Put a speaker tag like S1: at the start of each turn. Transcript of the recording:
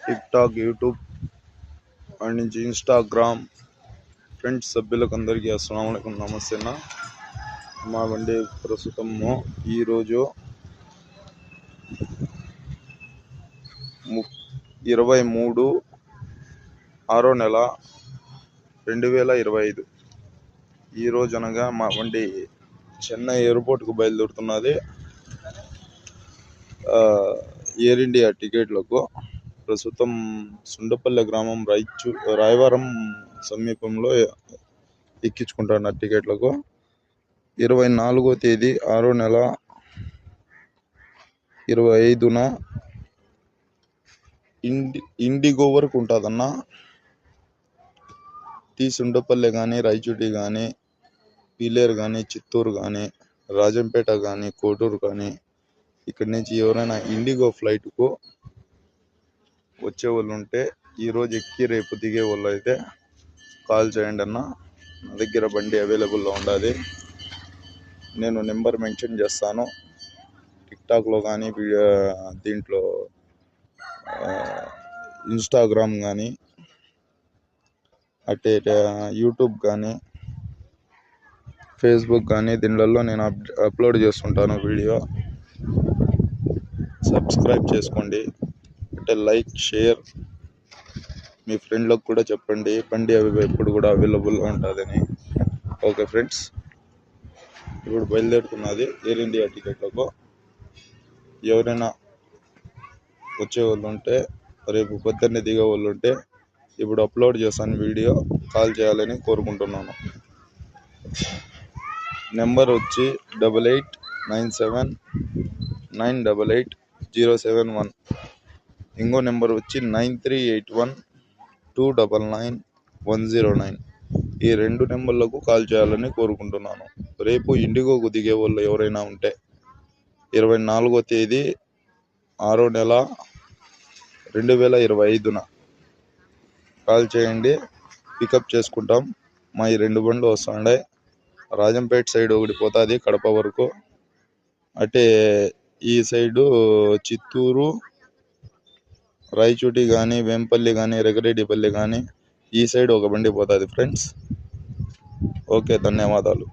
S1: TikTok, YouTube and నుంచి Instagram friends సభ్యులకు అందరికీ అస్సలాము అలైకుం, నమస్తేనా. మా బండి ప్రస్తుతము ఈరోజు 23/6/2025 ఈరోజు అనగా మా బండి చెన్నై ఎయిర్పోర్ట్కు బయలుదేరుతున్నది. ఎయిర్ ఇండియా టికెట్లకు ప్రస్తుతం సుండపల్లె గ్రామం రాయవరం సమీపంలో ఎక్కించుకుంటున్న టికెట్లకు 24వ తేదీ 6/6/2025 ఇండిగో వరకు ఉంటుందన్న. సుండపల్లె కానీ, రాయచోటి కానీ, పీలేరు కానీ, చిత్తూరు కానీ, రాజంపేట కానీ, కోటూరు కానీ, ఇక్కడి నుంచి ఎవరైనా ఇండిగో ఫ్లైట్కు వచ్చే వాళ్ళు ఉంటే ఈరోజు ఎక్కి రేపు దిగే వాళ్ళు అయితే కాల్ చేయండి అన్న. నా దగ్గర బండి అవైలబుల్లో ఉండాలి. నేను నెంబర్ మెన్షన్ చేస్తాను. టిక్టాక్లో కానీ, దీంట్లో ఇన్స్టాగ్రామ్ కానీ, అట్టే యూట్యూబ్ కానీ, ఫేస్బుక్ కానీ దీనిలలో నేను అప్లోడ్ చేస్తుంటాను వీడియో. సబ్స్క్రైబ్ చేసుకోండి, అంటే లైక్, షేర్ మీ ఫ్రెండ్లకు కూడా చెప్పండి. బండి ఎప్పుడు కూడా అవైలబుల్గా ఉంటుందని. ఓకే ఫ్రెండ్స్, ఇప్పుడు బయలుదేరుతున్నది ఎయిర్ ఇండియా టికెట్లకు. ఎవరైనా వచ్చే వాళ్ళు ఉంటే, రేపు పొద్దున్నే దిగే వాళ్ళు ఉంటే ఇప్పుడు అప్లోడ్ చేస్తాను వీడియో, కాల్ చేయాలని కోరుకుంటున్నాను. నెంబర్ వచ్చి 8897988071. ఇంకో నెంబర్ వచ్చి 9381299109. ఈ 2 నెంబర్లకు కాల్ చేయాలని కోరుకుంటున్నాను. రేపు ఇండిగోకు దిగే వాళ్ళు ఎవరైనా ఉంటే 24వ తేదీ 6/6/2025 కాల్ చేయండి, పికప్ చేసుకుంటాం. మా ఈ 2 బండ్లు వస్తుండే. రాజంపేట సైడ్ ఒకటి పోతుంది కడప వరకు, అంటే ఈ సైడు చిత్తూరు, రాయచోటి కానీ, వేంపల్లి కానీ, రెగరెడ్డిపల్లి కానీ, ఈ సైడ్ ఒక బండి పోతుంది ఫ్రెండ్స్. ఓకే, ధన్యవాదాలు.